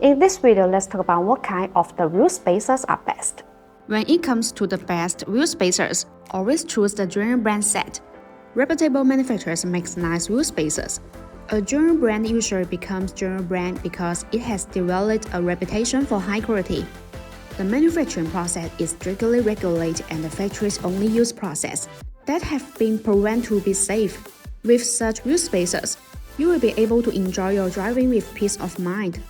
In this video, let's talk about what kind of the wheel spacers are best. When it comes to the best wheel spacers, always choose the general brand set. Reputable manufacturers make nice wheel spacers. A general brand usually becomes general brand because it has developed a reputation for high quality. The manufacturing process is strictly regulated and the factories only use process that have been proven to be safe. With such wheel spacers, you will be able to enjoy your driving with peace of mind.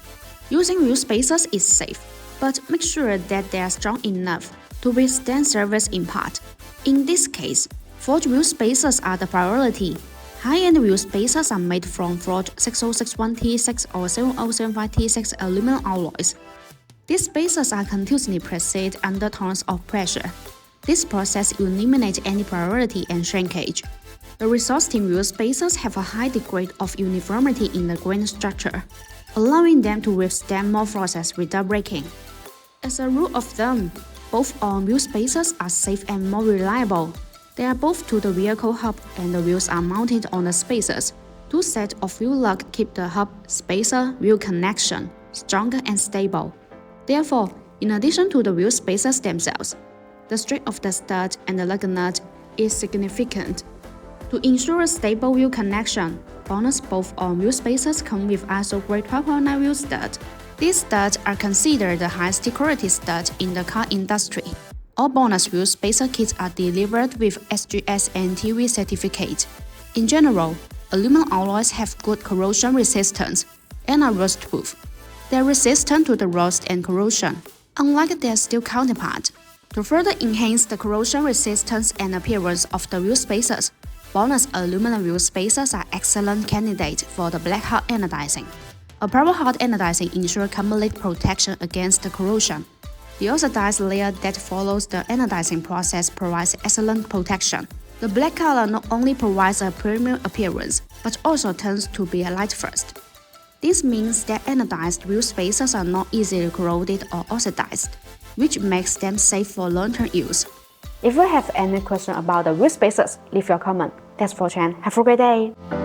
Using wheel spacers is safe, but make sure that they are strong enough to withstand service impact. In this case, forged wheel spacers are the priority. High-end wheel spacers are made from forged 6061T6 or 7075T6 aluminum alloys. These spacers are continuously pressed under tons of pressure. This process eliminates any priority and shrinkage. The resulting wheel spacers have a high degree of uniformity in the grain structure, allowing them to withstand more forces without breaking. As a rule of thumb, both on-wheel spacers are safe and more reliable. They are both to the vehicle hub and the wheels are mounted on the spacers. Two sets of wheel lugs keep the hub spacer wheel connection stronger and stable. Therefore, in addition to the wheel spacers themselves, the strength of the stud and the lug nut is significant. To ensure a stable wheel connection, BONOSS both on-wheel spacers come with ISO grade 12.9 wheel stud. These studs are considered the highest quality stud in the car industry. All BONOSS wheel spacer kits are delivered with SGS and TV certificate. In general, aluminum alloys have good corrosion resistance and are rust-proof. They are resistant to the rust and corrosion, unlike their steel counterpart. To further enhance the corrosion resistance and appearance of the wheel spacers, BONOSS aluminum wheel spacers are excellent candidates for the black hot anodizing. A proper hot anodizing ensures complete protection against the corrosion. The oxidized layer that follows the anodizing process provides excellent protection. The black color not only provides a premium appearance, but also tends to be a light first. This means that anodized wheel spacers are not easily corroded or oxidized, which makes them safe for long-term use. If you have any question about the wheel spacers, leave your comment. Thanks for watching. Have a great day.